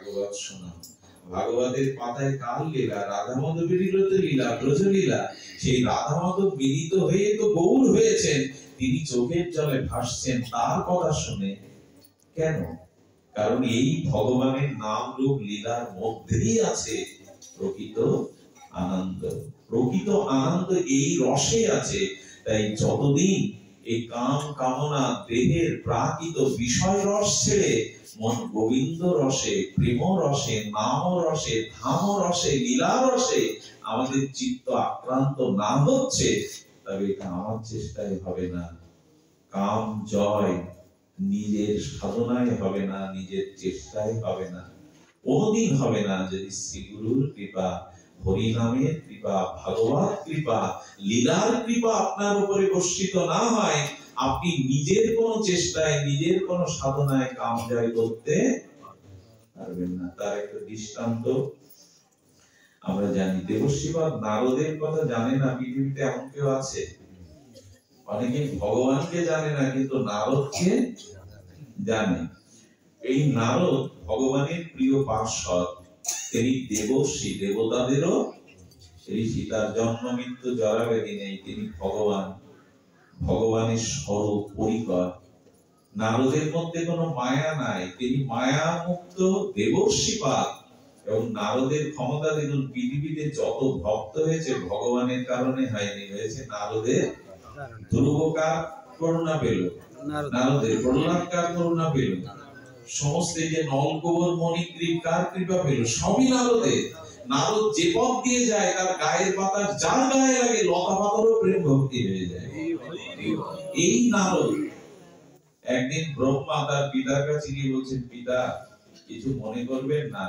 ভাগবত শোনাও। ভাগবতের পাতায় কার লীলা? রাধা মাধবের লীলা, ব্রজলীলা। সেই রাধা মাধব মিলিত হয়ে তো গৌর হয়েছেন, তিনি চোখের জলে ভাসছেন তার কথা শুনে। কেন? কারণ এই ভগবানের নাম রূপ লীলার মধ্যেই আছে প্রকৃত আনন্দ। প্রকৃত আনন্দ এই রসে আছে। তাই যতদিন এই কাম কামনা দেহের প্রাকৃত বিষয় রস ছেড়ে মন গোবিন্দ রসে, প্রেম রসে, নাম রসে, ধাম রসে, লীলা রসে আমাদের চিত্ত আক্রান্ত না হচ্ছে, তবে এটা আমার চেষ্টায় হবে না। কাম জয় নিজের সাধনায় হবে না, নিজের চেষ্টায় হবে না, কোনদিন হবে না যদি শ্রীগুরুর কৃপা, হরিনামের কৃপা, ভাগবত কৃপা, লীলার কৃপা আপনার উপরে বর্ষিত না হয়। আপনি নিজের কোন চেষ্টায়, নিজের কোন সাধনায় কাম জয় করতে পারবেন না। তার একটা দৃষ্টান্ত আমরা জানি। দেবর্ষিপাদ নারদের কথা জানে না, পৃথিবীতে এমন কেউ আছে? অনেকে ভগবানকে জানে না, কিন্তু নারদকে জানে। এই নারদ ভগবানের প্রিয় পার্ষদ, তিনি দেবর্ষি, দেবতাদেরও ঋষি। তার জন্ম মৃত্যু জরাবেদি নেই, তিনি ভগবান, ভগবানের স্বরূপ পরিকর। নারদের মধ্যে কোনো মায়া নাই, তিনি মায়া মুক্ত দেবর্ষিপাদ। এবং নারদের ক্ষমতা দেখুন, পৃথিবীতে যত ভক্ত হয়েছে ভগবানের কারণে হয়নি, হয়েছে নারদের। ধ্রুবকার করুণা পেল, নারদের। প্রহ্লাদকার করুণা পেল, সমস্ত যে নলকোবর মণিগ্রীব কার কৃপা পেল? সবই নারদের। নারদ যে পথ দিয়ে যায় তার গায়ের পাতা যার গায়ে লাগে লতা পাতারও প্রেম ভক্তি হয়ে যায়। এই নারদ একদিন ব্রহ্মা তার পিতার কাছে গিয়ে বলছেন, পিতা কিছু মনে করবেন না,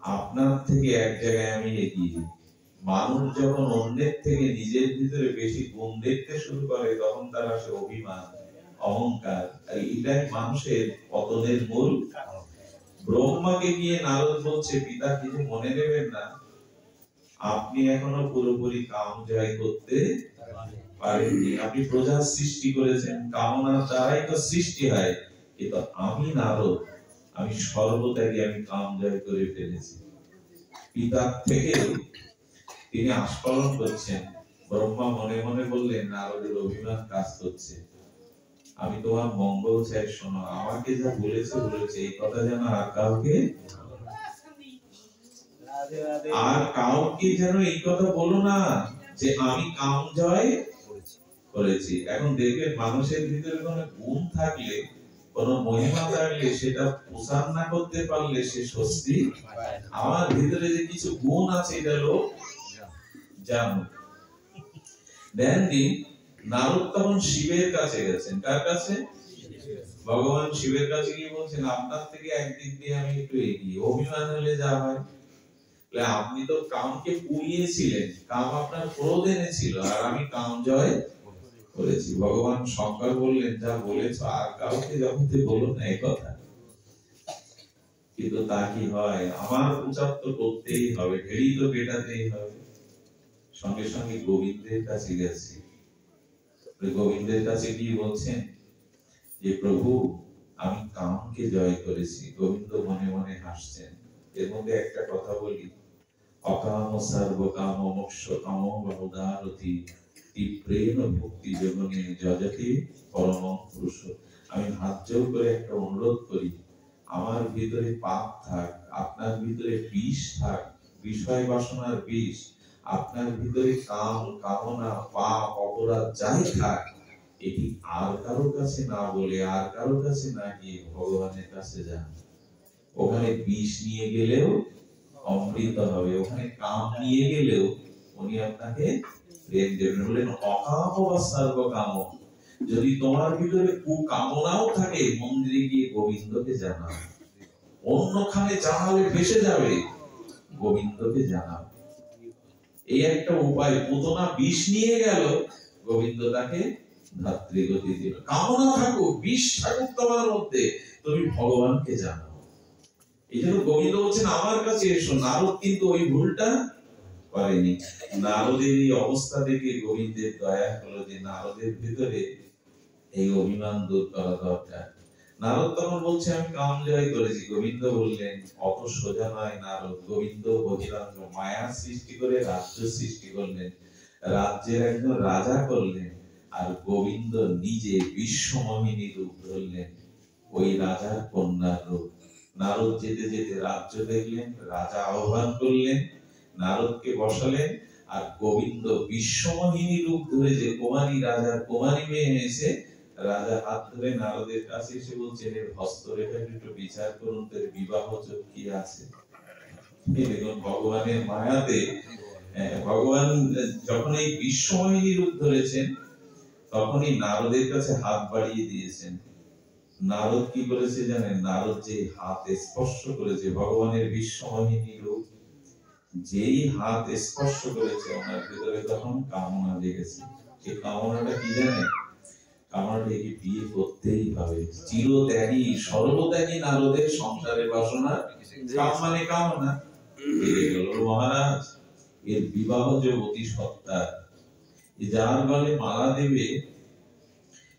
আপনার থেকে এক জায়গায় আমি এগিয়ে। মানুষ যখন অন্যের থেকে নিজের ভিতরে বেশি গুণ দেখতে শুরু করে তখন তার আসে অভিমান, অহংকার। আর এটাই মানুষের পতনের মূল। ব্রহ্মাকে গিয়ে নারদ বলছে, পিতা কিছু মনে নেবেন না, আপনি এখনো পুরোপুরি কাম জয় করতে পারেননি। আপনি প্রজা সৃষ্টি করেছেন, কামনার দ্বারাই তো সৃষ্টি হয়। কিন্তু আমি নারদ, আমি সর্বত্যাগী, আমি কাম জয় করে ফেলেছি। পিতার থেকে তিনি আস্ফালন করছেন। ব্রহ্মা মনে মনে বললেন, নারদের অভিমান কাজ করছে, আমি তোমার মঙ্গল চাই, শোনো, আমাকে যা বলেছে বলেছে, এই কথা যেন আর কাউকে যেন এই কথা বলো না যে আমি কাম জয় করেছি। এখন দেখবেন মানুষের ভিতরে কোনো গুণ থাকলে, কোন মহিমা থাকলে, সেটা প্রচার না করতে পারলে সে স্বস্তি। আমার ভিতরে যে কিছু গুণ আছে এটা লোক জানো। দেননি নারদ তখন শিবের কাছে গেছেন। কার কাছে? ভগবান শিবের কাছে গিয়ে বলছেন, আপনার থেকে একদিক দিয়ে আমি একটু এগিয়ে। অভিমান হলে যা হয়, আপনি তো কামকে পুড়িয়েছিলেন, কাম আপনার ক্রোধ এনেছিল, আর আমি কাম জয় করেছি। ভগবান শঙ্কর বললেন, যা বলেছ আর কাউকে জগতে বলো না এই কথা। কিন্তু তা কি হয়? আমার উচ্চাত্ত করতেই হবে, ঢেড়ি তো পেটাতেই হবে। সঙ্গে সঙ্গে গোবিন্দের কাছে গেছি। গোবিন্দের কাছে গিয়ে বলছেন যে, প্রভু আমি কামকে জয় করেছি। গোবিন্দ মনে মনে হাসছেন। এর মধ্যে একটা কথা বলি, অকাম সর্বকাম মোক্ষ কাম বহুদারতি তীব্রেণ ভক্তি যোগনে যজতি পরম পুরুষ। আমি হাত জোড় করে একটা অনুরোধ করি, আমার ভিতরে পাপ থাক, আপনার ভিতরে বিষ থাক, বিষয় বাসনার বিষ, আপনার ভিতরে কাম কামনা পাপ অপরাধ যাই থাক, এটি আর কারোর কাছে না বলে, আর কারোর কাছে না গিয়ে ভগবানের কাছে যান। ওখানে বিষ নিয়ে গেলেও অমৃত হবে, ওখানে কাম নিয়ে গেলেও উনি আপনাকে প্রেম দেবেন। বললেন, অকাম বা সর্বকাম। যদি তোমার ভিতরে কুকামনাও থাকে, মন্দিরে গিয়ে গোবিন্দকে জানাও। অন্যখানে জানালে ভেসে যাবে, গোবিন্দকে জানাও। এই একটা উপায়। পুতনা বিষ নিয়ে গেল, গোবিন্দ তাকে ধাত্রীগতি দিল। কামনা থাকুক, বিষ থাকুক তোমার মধ্যে, তুমি ভগবানকে জানো। এই জন্য গোবিন্দ বলছেন, আমার কাছে এসো। নারদ কিন্তু ওই ভুলটা করেনি। নারদের এই অবস্থা দেখে গোবিন্দের দয়া হলো যে নারদের ভিতরে এই অভিমান দূর করা দরকার। নারদ তখন বলছে আমি কাম জয় করেছি। গোবিন্দ বললেন অত সোজা নয় নারদ। গোবিন্দ বহিরাঙ্গ মায়া সৃষ্টি করে রাজ্য সৃষ্টি করলেন, রাজ্যের একজন রাজা করলেন, আর গোবিন্দ নিজে বিশ্বমোহিনী রূপ ধরলেন, ওই রাজার কন্যার রূপ। নারদ যেতে যেতে রাজ্য দেখলেন, রাজা আহ্বান করলেন, নারদকে বসালেন, আর গোবিন্দ বিশ্বমোহিনী রূপ ধরে যে কুমারী রাজার কুমারী মেয়ে এসে রাজা হাত ধরে নারদের কাছে এসে বলছেন এর হস্তরেখা একটু বিচার করুন, তার বিবাহ যোগ কি আছে। দেখুন ভগবানের মায়াতে ভগবান যখন এই বিশ্বমোহিনী রূপ ধরেছেন তখনই নারদের কাছে হাত বাড়িয়ে দিয়েছেন। নারদ কি করেছে জানেন? নারদ যে হাত স্পর্শ করেছে ভগবানের বিশ্বমোহিনী রূপ, যেই হাত স্পর্শ করেছে ওনার ভিতরে তখন কামনা জেগেছে। এই কামনাটা কি জানেন? কামনাটা কি বিয়ে করতেই হবে। চিরত্যাগী সর্বত্যাগী নারদের সংসারের বাসনা, কাম মানে কামনা। মহারাজ এর বিবাহ যে অতি সত্তা, যার গলে মালা দেবে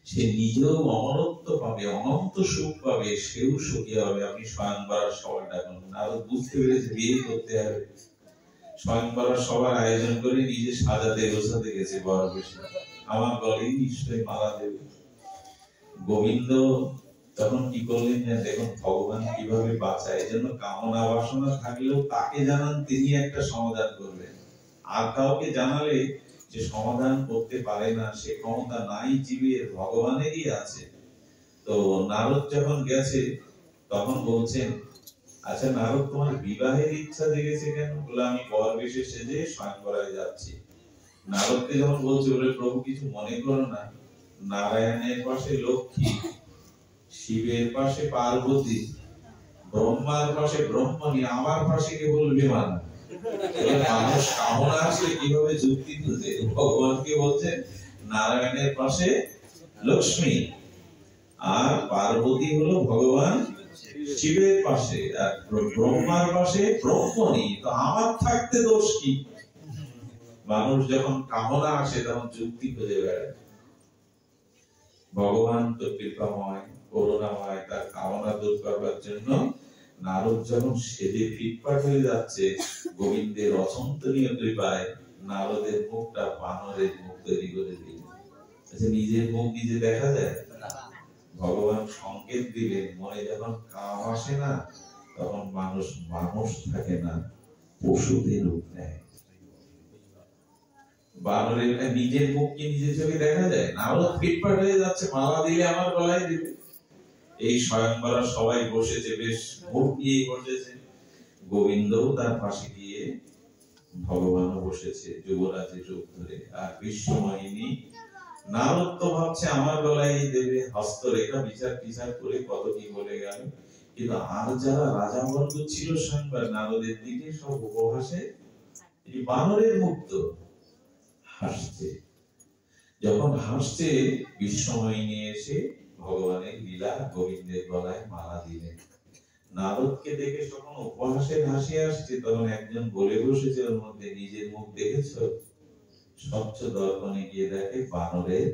সে নিজেও অমরত্ব পাবে, অনন্ত সুখ পাবে, সেও সুখী হবে। আপনি স্বয়ংবর সবার ডাকুন। নারদ বুঝতে পেরেছে বিয়ে করতে হবে, স্বয়ংবর সবার আয়োজন করে নিজে সাজাতে গোছাতে গেছে বর বেশি, আমার গলেই নিশ্চয়ই মালা দেবে। গোবিন্দ তখন কি করলেন যে দেখুন ভগবান কিভাবে বাঁচায়। এই জন্য কামনা বাসনা থাকলেও তাকে জানান, তিনি একটা সমাধান করবেন। আর কাউকে জানালে যে সমাধান করতে পারে না, সে ক্ষমতা নাই জীবের, ভগবানেরই আছে। তো নারদ যখন গেছে তখন বলছেন আচ্ছা নারদ তোমার বিবাহের ইচ্ছা জেগেছে কেন? বলে আমি বর বেশে সেজে স্বয়ংবরায় যাচ্ছি। নারদকে যখন বলছে বলে প্রভু কিছু মনে করো না, নারায়ণের পাশে লক্ষ্মী, শিবের পাশে পার্বতী, ব্রহ্মার পাশে ব্রহ্মণী, আমার পাশে কেবল বিমান। মানুষ কামনা আসলে কিভাবে যুক্তি খুঁজে? ভগবানকে বলছেন নারায়ণের পাশে লক্ষ্মী, আর পার্বতী হলো ভগবান শিবের পাশে, আর ব্রহ্মার পাশে ব্রহ্মণী। তো আমার থাকতে দোষ কি? মানুষ যখন কামনা আসে তখন যুক্তি খুঁজে বেড়ায়। ভগবান তো কৃপাময় করুণাময়, তার কামনা দূর করবার জন্য নারদ যখন সেজে ফিটফাট হয়ে যাচ্ছে গোবিন্দের অচন্তনীয় কৃপায় নারদের মুখটা বানরের মুখ তৈরি করে দিল। আচ্ছা নিজের মুখ নিজে দেখা যায়? ভগবান সংকেত দিলেন মনে যখন কাম আসে না তখন মানুষ মানুষ থাকে না, পশুদের রূপ নেয়। বানরের নিজের মুখ কি নিজের চোখে দেখা যায়? নারদ ফিটফাট হয়ে যাচ্ছে, মালা দিলে আমার গলায় দিবে। এই স্বয়ংবর সবাই বসেছে, বেশ মুখ নিয়ে বসেছে। গোবিন্দও তার পাশে গিয়ে ভগবানও বসেছে যুবরাজের রূপ ধরে। আর বিশ্বমোহিনী নারদ তো ভাবছে আমার গলায় দেবে, হস্তরেখা বিচার টিচার করে কত কি বলে গেল। কিন্তু আর যারা রাজাবর্গ ছিল স্বয়ংবর নারদের দিকে সব উপহাসে এই বানরের মুক্ত হাসছে। যখন হাসছে বিশ্বমোহিনী এসে ভগবানের লীলা গোবিন্দের গলায় মালা দিলেন। নারদকে দেখে যখন উপহাসের হাসি আসছে তখন একজন বলে বসেছে ওর মধ্যে নিজের মুখ দেখেছো? স্বচ্ছ দর্পণে গিয়ে দেখে বানরের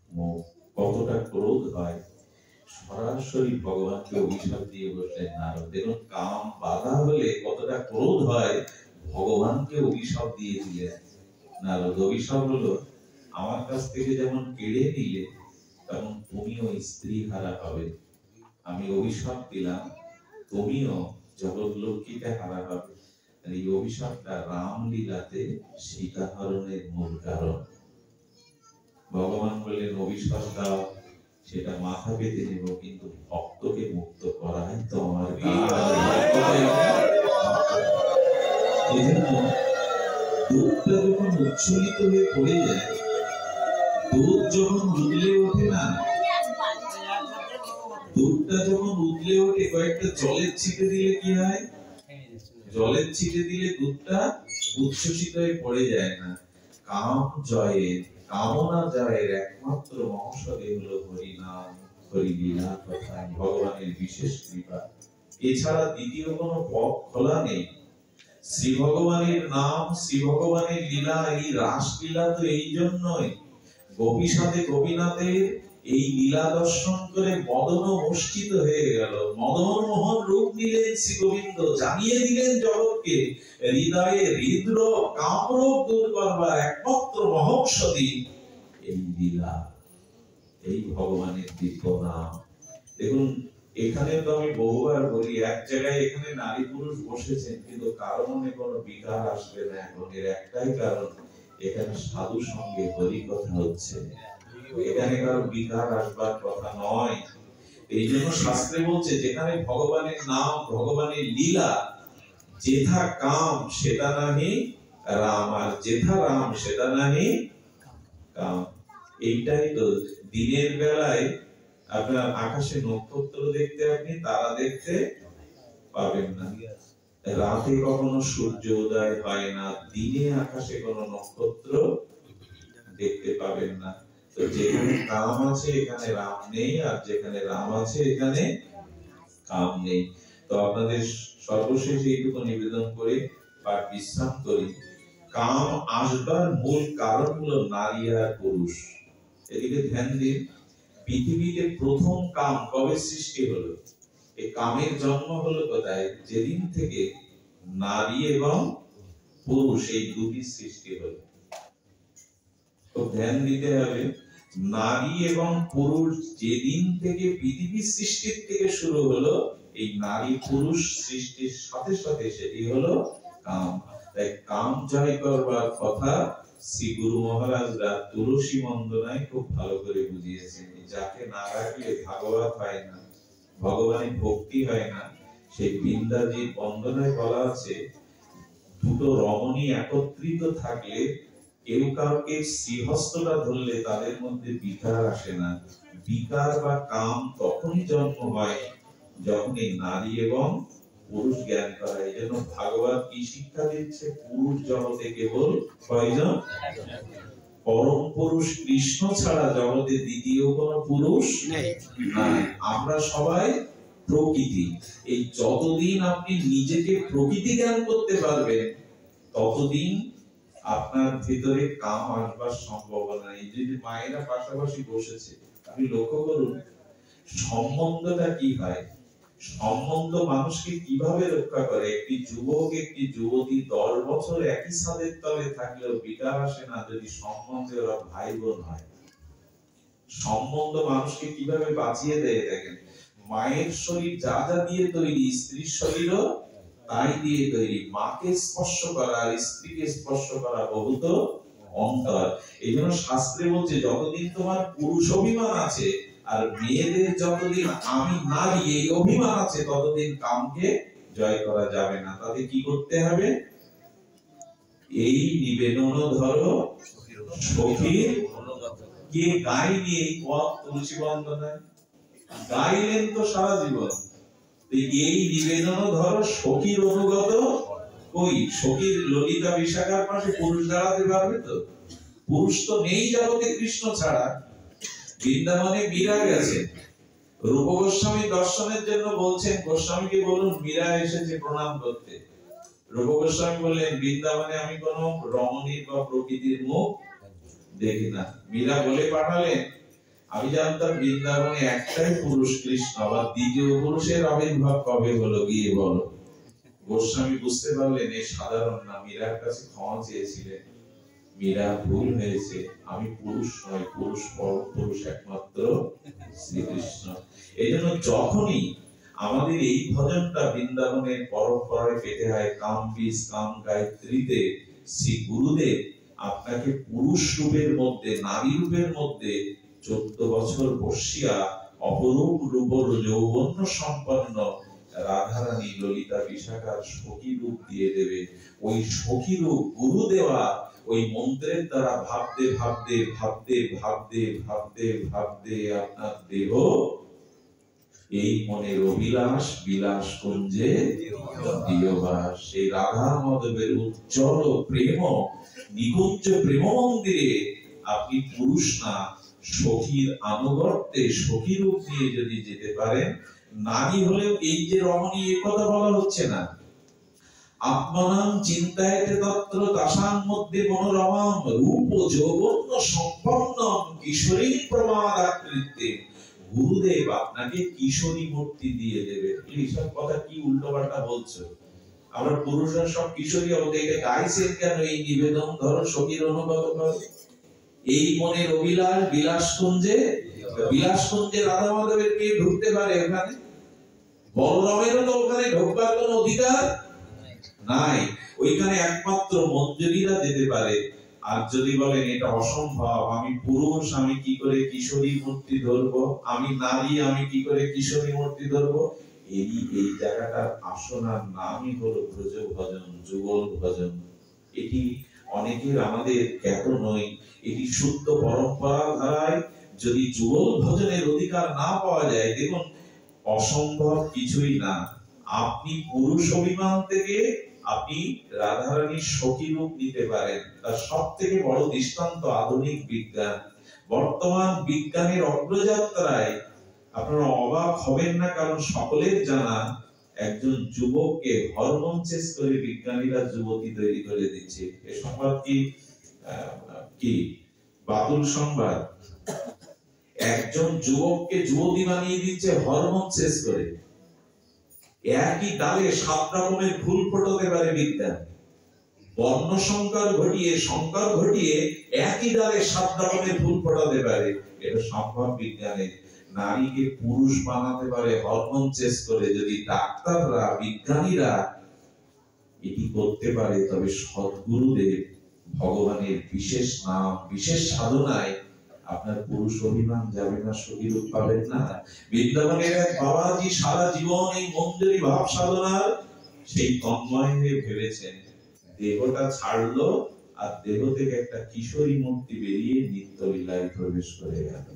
মুখ। কতটা ক্রোধ হয়! সরাসরি ভগবানকে অভিশাপ দিয়ে বসলেন নারদ। দেখুন কাম বাধা হলে কতটা ক্রোধ হয়, ভগবানকে অভিশাপ দিয়ে দিলেন নারদ। অভিশাপ হলো আমার কাছ থেকে যেমন কেড়ে নিলে তখন তুমিও স্ত্রী হারা হবে। আমি অভিশাপ দিলাম তুমিও জগৎ লক্ষ্মীকে হারা হবে। এই অভিশাপটা রামলীলাতে সীতাহরণের মূল কারণ। ভগবান বললেন অভিশাপ দাও, সেটা মাথা পেতে নেব, কিন্তু ভক্তকে মুক্ত করাই তো আমার দুধটা যখন উচ্ছলিত হয়ে পড়ে যায়, দুধ যখন উদলে ওঠে না, দুধটা যখন উদলে ওঠে কয়েকটা জলের ছিটে দিলে কি হয়? জলের ছিটে দিলে দুধটা উচ্ছ্বসিত হয়ে পড়ে যায় না। কাম জয়ের, কামনা জয়ের একমাত্র মহৌষধই হলো হরিনাম, হরিলীলা কথা, ভগবানের বিশেষ কৃপা। এছাড়া দ্বিতীয় কোনো পথ খোলা নেই। শ্রী ভগবানের নাম, শ্রী ভগবানের লীলা, এই রাসলীলা তো এই জন্যই গোপী সাথে গোপীনাথের এই লীলা দর্শন করে মদন মূর্ছিত হয়ে গেল। মদন মোহন রূপ নিলেন শ্রী গোবিন্দ, জানিয়ে দিলেন জগৎকে হৃদয়ে হৃদরোগ কামরোগ দূর করবার একমাত্র মহৌষধি এই লীলা, এই ভগবানের দিব্য নাম। দেখুন এখানে তো আমি বহুবার বলি, এক জায়গায় এখানে নারী পুরুষ বসেছেন, কিন্তু কারো মনে কোনো বিকার আসবে না। এখন এর একটাই কারণ, এখানে সাধু সঙ্গে হরি কথা হচ্ছে, এখানে কারো বিকার আসবার কথা নয়। এই জন্য শাস্ত্রে বলছে যেখানে ভগবানের নাম, ভগবানের লীলা, যেথা কাম সেটা নাহি রাম, আর যেথা রাম সেটা নাহি কাম। এইটাই তো দিনের বেলায় আপনার আকাশে নক্ষত্র দেখতে, আপনি তারা দেখতে পাবেন না। রাতে কখনো সূর্য উদয় হয় না, দিনে আকাশে কোনো নক্ষত্র দেখতে পাবেন না। তো যেখানে কাম আছে এখানে রাম নেই, আর যেখানে রাম আছে এখানে কাম নেই। তো আপনাদের সর্বশেষে এইটুকু নিবেদন করে পাঠ বিশ্রাম করি। কাম আসবার মূল কারণ হলো নারী আর পুরুষ। এদিকে ধ্যান দিন। পৃথিবীতে প্রথম কাম কবে সৃষ্টি হলো? এই কামের জন্ম হলো কোথায়? যেদিন থেকে নারী এবং পুরুষ এই দুটি সৃষ্টি হলো। তো ধ্যান দিতে হবে, নারী এবং পুরুষ যেদিন থেকে পৃথিবীর সৃষ্টির থেকে শুরু হলো, এই নারী পুরুষ সৃষ্টির সাথে সাথে সেটি হলো কাম। তাই কাম জয় করবার কথা শ্রী গুরু মহারাজরা তুলসী বন্দনায় খুব ভালো করে বুঝিয়েছেন। যাকে না রাখলে ভাগবত হয় না, ভগবানের ভক্তি হয় না। সেই বৃন্দাজির বন্দনায় বলা আছে, দুটো রমণী একত্রিত থাকলে কেউ কাউকে শ্রীহস্তটা ধরলে তাদের মধ্যে বিকার আসে না। বিকার বা কাম তখনই জন্ম হয় যখন এই নারী এবং পুরুষ জ্ঞান করা। এই জন্য ভাগবত কি শিক্ষা দিচ্ছে? পুরুষ জগতে কেবল কয়জন? পরম পুরুষ কৃষ্ণ ছাড়া জগতে দ্বিতীয় কোন পুরুষ নেই। আমরা সবাই প্রকৃতি। এই যতদিন আপনি নিজেকে প্রকৃতি জ্ঞান করতে পারবেন, ততদিন আপনার ভিতরে কাম আসবার সম্ভাবনা নেই। যদি মায়েরা পাশাপাশি বসেছে, আপনি লক্ষ্য করুন সম্বন্ধটা কি হয়। সম্বন্ধ মানুষকে কিভাবে রক্ষা করে। একটি যুবক একটি যুবতী 10 বছর একই ছাদের তলে থাকলেও বিকার আসে না যদি সম্বন্ধে ওরা ভাই বোন হয়। সম্বন্ধ মানুষকে কিভাবে বাঁচিয়ে দেয় দেখেন। মায়ের শরীর যা যা দিয়ে তৈরি, স্ত্রীর শরীরও তাই দিয়ে তৈরি। মাকে স্পর্শ করা আর স্ত্রীকে স্পর্শ করা বহুত অন্তর। এই জন্য শাস্ত্রে বলছে যতদিন তোমার পুরুষ অভিমান আছে আর মেয়েদের যতদিন আমি নারী এই অভিমান আছে, ততদিন কামকে জয় করা যাবে না। তাতে কি করতে হবে? এই নিবেদন ধরো সখীর, কে গাইনি এই পথ তুলসী বন্দনায়? গাইলেন তো সারা জীবন। এই নিবেদন ধরো সখীর অনুগত কই? সখীর ললিতা বিশাখার পাশে পুরুষ দাঁড়াতে পারবে তো? পুরুষ তো নেই জগতে কৃষ্ণ ছাড়া। বৃন্দাবনে মীরা গেছে, রূপ গোস্বামী দর্শনের জন্য বলছেন গোস্বামীকে বলুন মীরা এসেছে প্রণাম করতে। রূপ গোস্বামী বললেন বৃন্দাবনে আমি কোন রমণীর বা প্রকৃতির মুখ দেখি না। মীরা বলে পাঠালেন আমি জানতাম বৃন্দাবনে একটাই পুরুষ কৃষ্ণ, আবার দ্বিতীয় পুরুষের আবির্ভাব কবে হলো গিয়ে বলো। গোস্বামী বুঝতে পারলেন এ সাধারণ না, মীরার কাছে ক্ষমা চেয়েছিলেন। মীরা ভুল হয়েছে, আমি পুরুষ নয়, পুরুষ পরম পুরুষ একমাত্র শ্রীকৃষ্ণ। এই জন্য যখনই আমাদের এই ভজনটা বৃন্দাবনের পরম্পরায় পেতে হয়, কাম বীজ কাম গায়ত্রীতে শ্রী গুরুদেব আপনাকে পুরুষ রূপের মধ্যে, নারী রূপের মধ্যে 14 বছর বসিয়া অপরূপ রূপ যৌবন্য সম্পন্ন রাধারানী ললিতা বিশাখার সখী রূপ দিয়ে দেবে। ওই সখী রূপ গুরু দেওয়া ওই মন্ত্রের দ্বারা ভাবতে ভাবতে ভাবতে ভাবতে ভাবতে ভাবতে আপনার দেহ এই মনের অভিলাষ বিলাস কুঞ্জে দিয়বাস। সেই রাধা মাধবের উজ্জ্বল প্রেম নিকুঞ্জ প্রেম মন্দিরে আপনি পুরুষ না সখীর আনুগত্যে সখী রূপ নিয়ে যদি যেতে পারেন, নারী হলেও এই যে রমণী এ কথা বলা হচ্ছে না। আত্মানাং চিন্তায়তে তত্র তাসাং মধ্যে মনোরমাম রূপ যৌবন সম্পন্নম কিশোরী প্রমাদাকৃত্যে। গুরুদেব আপনাকে কিশোরী মূর্তি দিয়ে দেবে। এইসব কথা কি উল্টোপাল্টা বলছো? আমরা পুরুষরা সব কিশোরী হবো, এটা গাইছেন কেন? এই নিবেদন ধরো সখীর অনুগত করো। এই মনের অভিলাষ বিলাসকুঞ্জে রাধা মাধবের কে ঢুকতে পারে? ওখানে বলরামেরও তো ওখানে ঢোকবার কোন অধিকার নাই। ওইখানে একমাত্র মঞ্জুরিরা যেতে পারে। আর যদি বলেন এটা অসম্ভব, আমি পুরুষ, আমি কি করে কিশোরী মূর্তি ধরবো, আমি নারী, আমি কি করে কিশোরী মূর্তি ধরবো, এই জায়গাটার আসনার নামই হলো ব্রজ ভজন, যুগল ভজন। এটি অনেকের আমাদের জ্ঞাত নয়। এটি শুদ্ধ পরম্পরা ধারায় যদি যুগল ভজনের অধিকার না পাওয়া যায়, দেখুন অসম্ভব কিছুই না। আপনি পুরুষ অভিমান থেকে আপনি রাধারানীর সখী রূপ নিতে পারেন। তার সব থেকে বড় দৃষ্টান্ত আধুনিক বিজ্ঞান। বর্তমান বিজ্ঞানের অগ্রযাত্রায় আপনারা অবাক হবেন না, কারণ সকলের জানা একজন যুবককে হরমোন চেস করে বিজ্ঞানীরা যুবতী তৈরি করে দিচ্ছে। এ সংবাদ কি বাতুল সংবাদ? একজন যুবককে যুবতী বানিয়ে দিচ্ছে হরমোন চেস করে। একই ডালে 7 রকমের ফুল ফোটাতে পারে বিজ্ঞান। বর্ণ সংকর ঘটিয়ে একই ডালে 7 রকমের ফুল ফোটাতে পারে। এটা সম্ভব বিজ্ঞানের। নারীকে পুরুষ বানাতে পারে হরমোন চেস করে। যদি ডাক্তাররা, বিজ্ঞানীরা এটি করতে পারে, তবে সদ্গুরুদেব ভগবানের বিশেষ নাম, বিশেষ সাধনায় আপনার পুরুষ অভিমান যাবে না, সখী রূপ পাবেন না। বৃন্দাবনের এক বাবাজি সারা জীবন এই মঞ্জুরি ভাব সাধনার সেই তন্ময় হয়ে ভেবেছেন। দেহটা ছাড়লো আর দেহ থেকে একটা কিশোরী মূর্তি বেরিয়ে নিত্য লীলায় প্রবেশ করে গেল।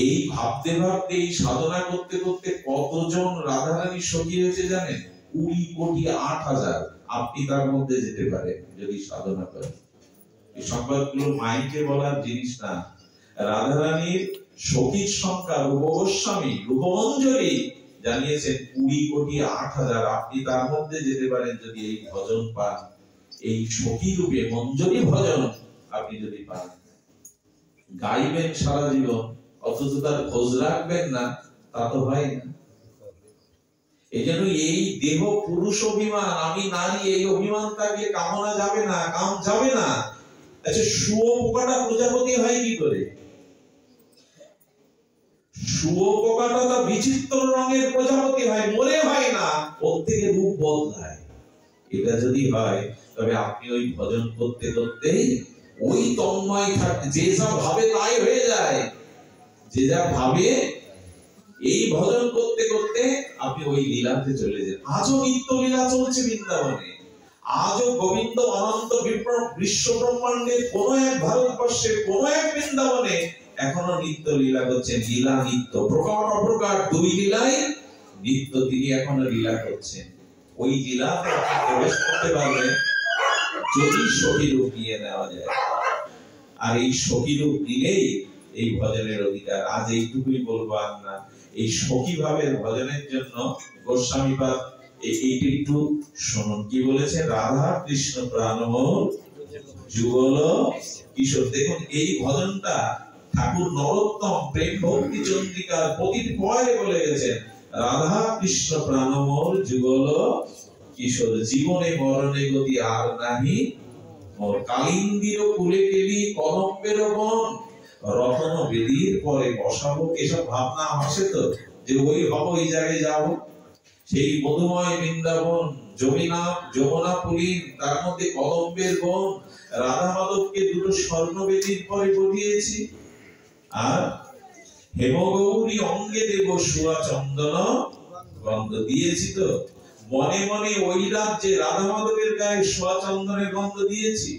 এই ভাবতে ভাবতে, এই সাধনা করতে করতে কতজন রাধারানী সখী হয়েছে জানেন? 20,08,000। আপনি তার মধ্যে যেতে পারেন যদি সাধনা করেন। এই সংবাদগুলো মাইকে বলার জিনিস না। রাধারানীর সখীর সংখ্যা রূপগোস্বামী, রূপমঞ্জরি জানিয়েছেন 20,08,000। আপনি তার মধ্যে যেতে পারেন যদি এই ভজন পান, এই সখী রূপে মঞ্জরি ভজন আপনি যদি পান। গাইবেন সারা জীবন, অথচ তার খোঁজ রাখবেন না, তা তো হয় না। এই জন্য এই দেহ পুরুষ অভিমান, আমি নারী, এই অভিমান থাকলে কামনা যাবে না, কাম যাবে না। আচ্ছা, শুয়োপোকাটা প্রজাপতি হয় কি করে? শুয়োপোকাটা তো বিচিত্র রঙের প্রজাপতি হয়, মরে হয় না, ওর থেকে রূপ বদলায়। এটা যদি হয়, তবে আপনি ওই ভজন করতে করতে ওই তন্ময় থাকতে, যে যা ভাবে তাই হয়ে যায়। যে যা ভাবে, এই ভজন করতে করতে আপনি ওই লীলাতে চলে যান। আজও নিত্য লীলা চলছে বৃন্দাবনে। আজও গোবিন্দ অনন্ত বিশ্ব ব্রহ্মাণ্ডের কোন এক ভারতবর্ষের কোন এক বৃন্দাবনে এখনো নিত্য লীলা করছেন। লীলা নিত্য, প্রকট অপ্রকট দুই লীলাই নিত্য তিনি এখনো লীলা করছেন। ওই লীলাতে আপনি প্রবেশ করতে পারবেন যদি সখী রূপ নিয়ে নেওয়া যায়। আর এই সখী রূপ নিলেই এই ভজনের অধিকার। আজ এইটুকুই বলবো। না, এই সখী ভাবের ভজনের জন্য গোস্বামীপাদ এইটি একটু শুনুন কি বলেছে। রাধা কৃষ্ণ প্রাণমোর যুগল কিশোর। দেখুন এই ভজনটা ঠাকুর নরোত্তম প্রেম ভক্তি চন্দ্রিকার প্রতিটি পয়ে বলে গেছেন, রাধা কৃষ্ণ প্রাণমোর যুগল কিশোর, জীবনে মরণে গতি আর নাহি মোর, কালিন্দির কুলে কেলি কদম্বের বন, রতন বেদির পরে বসাবো। এসব ভাবনা আসে তো, যে ওই হব, ওই জায়গায় যাবো। সেই মধুময় বৃন্দাবন, যমুনা পুরী, তার মধ্যে কদম্বের বন, রাধা মাধবকে দুটো স্বর্ণ বেদির পরে বসিয়েছি। আর হেমগৌরী অঙ্গে দেব সুয়া চন্দন গন্ধ দিয়েছি। তো মনে মনে ওই রাজ্যে রাধা মাধবের গায়ে সুয়া চন্দনের গন্ধ দিয়েছি।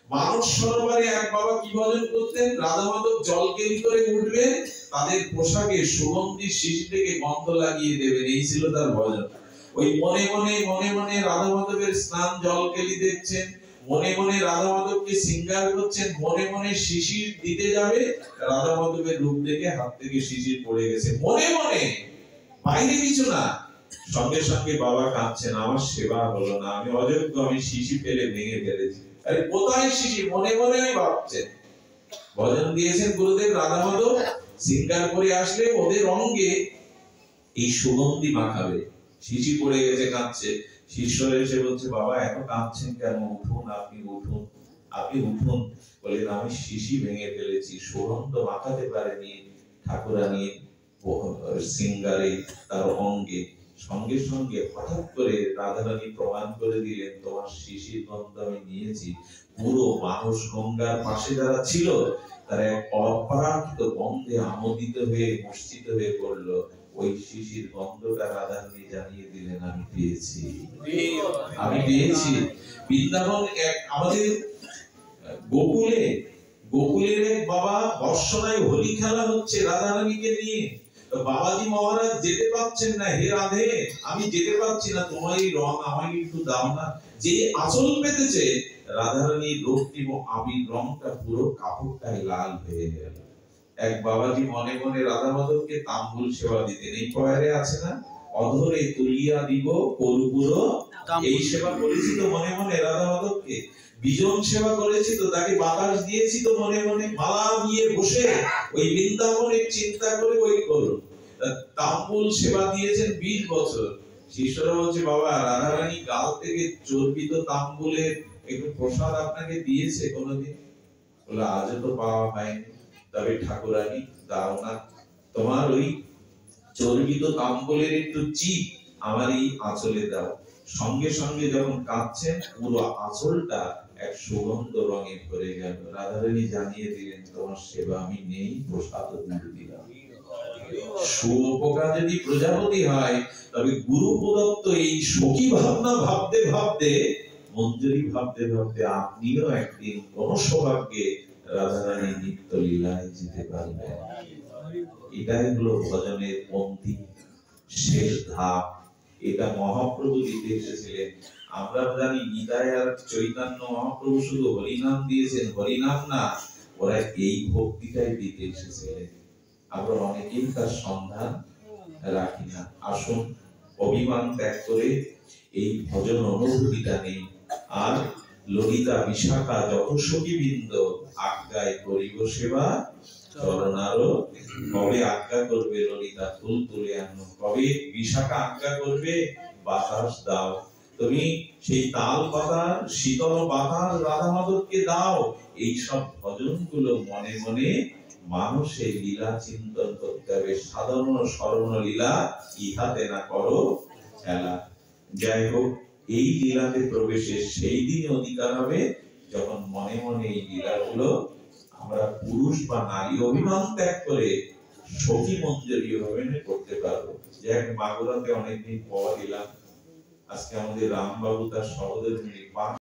মানস সরোবরে এক বাবা কি ভজন করতেন, রাধা মাধব জল কেলি করে উঠবেন, তাদের পোশাকে সুগন্ধি শিশি থেকে গন্ধ লাগিয়ে দেবেন, এই ছিল তার ভজন। ওই মনে মনে রাধা মাধবের স্নান জল কেলি দেখছেন, মনে মনে রাধা মাধবকে সিঙ্গার করছেন, মনে মনে শিশির দিতে যাবে, রাধা মাধবের রূপ দেখে হাত থেকে শিশির পড়ে গেছে। মনে মনে, বাইরে কিছু না, সঙ্গে সঙ্গে বাবা কাঁদছেন, আমার সেবা হলো না, আমি অযোগ্য, আমি শিশি ফেলে ভেঙে ফেলেছি। আরে কোথায় শিশি, মনে মনে ভাবছেন। ভজন দিয়েছেন গুরুদেব রাধা মাধব, সিঙ্গার করে আসলে ওদের অঙ্গে এই সুগন্ধি মাখাবে। শিশি পড়ে গেছে, কাঁদছে। শিষ্যরা এসে বলছে, বাবা এত কাঁদছেন কেন, উঠুন, আপনি উঠুন, আপনি উঠুন। বলেন, আমি শিশি ভেঙে ফেলেছি, সুগন্ধ মাখাতে পারেনি ঠাকুরানী সিঙ্গারে তার অঙ্গে। সঙ্গে সঙ্গে হঠাৎ করে রাধারানী প্রমাণ করে দিলেন, তোমার শিশির গন্ধ আমি নিয়েছি। পুরো মানুষ গঙ্গার পাশে যারা ছিল তারা এক অপরাধিত গন্ধে আমোদিত হয়ে মূর্ছিত হয়ে পড়লো। ওই শিশির গন্ধটা রাধারানী জানিয়ে দিলেন, আমি পেয়েছি, আমি পেয়েছি। বৃন্দাবন এক আমাদের গোকুলের এক বাবা বর্ষনায় হোলি খেলা হচ্ছে রাধারানীকে নিয়ে। বাবাজি মহারাজ যেতে পারছেন না, হে রাধে আমি যেতে পারছি না, তোমার এই রং আমাকে একটু দাও না। যে আঁচল পেতেছে রাধারানীর রক্তিম আবির রংটা পুরো কাপড়টাই লাল হয়ে গেল। এক বাবাজি মনে মনে রাধা মাধবকে তাম্বুল সেবা দিতেন, এই পয়ারে আছে না, অধরে তুলিয়া দিব কর্পূর, এই সেবা করেছি তো মনে মনে রাধা মাধবকে। বিজন সেবা করেছি তো, তাকে বাতাস দিয়েছি তো মনে মনে, মালা নিয়ে বসে ওই বৃন্দাবনের চিন্তা করে ওই করুন। তাম্বুল সেবা দিয়েছেন 20 বছর। শিষ্যরা বলছে, বাবা রাধারানী গাল থেকে চর্বিত তাম্বুলের একটু প্রসাদ আপনাকে দিয়েছে কোনোদিন? বলে, আজও তো পাওয়া হয়নি। তবে ঠাকুরানী দাও না, তোমার ওই চর্বিত তাম্বুলের একটু চিপ আমার এই আঁচলে দাও। সঙ্গে সঙ্গে যখন কাঁদছেন পুরো আঁচলটা এক সুগন্ধ রঙে ভরে গেল। রাধারানী জানিয়ে দিলেন, তোমার সেবা আমি নেই, প্রসাদ দিয়ে দিলাম। শুয়োপোকা যদি প্রজাপতি হয়, তবে গুরু প্রদত্ত এই সখী ভাবনা ভাবতে ভাবতে, মঞ্জুরি ভাবতে ভাবতে আপনিও একদিন কোন সৌভাগ্যে রাধারানী নিত্য লীলায় যেতে পারবেন। এটাই হলো ভজনের পন্থী শেষ ধাপ। এটা মহাপ্রভু দিতে এসেছিলেন। আমরা জানি গীতায় আর চৈতন্য মহাপ্রভু শুধু হরিনাম দিয়েছেন, হরিনাম না, ওরা এই ভক্তিটাই দিতে এসেছিলেন। আমরা অনেকেই তার সন্ধান রাখি না। আসুন অভিমান ত্যাগ করে এই ভজন অনুভূতিটা নেই। আর ললিতা বিশাখা যত সখীবৃন্দ আজ্ঞায় করিব সেবা চরণারো। কবে আজ্ঞা করবে ললিতা ফুল তুলে আনো, কবে বিশাখা আজ্ঞা করবে বাতাস দাও। তুমি সেই তাল পাতার শীতল বাতাস রাধা মাধবকে দাও। এই সব ভজন গুলো মনে মনে মানুষের লীলা চিন্তন করতে হবে। সাধারণ স্মরণ লীলা ইহাতে না করো খেলা। যাই হোক, এই লীলাতে প্রবেশের সেই দিন অধিকার হবে যখন মনে মনে এই লীলাগুলো আমরা পুরুষ বা নারী অভিমান ত্যাগ করে সখী মঞ্জুরি ভাবে করতে পারবো। যে এক মাগুরাতে অনেকদিন পর এলাম, আজকে আমাদের রামবাবু তার সহোদর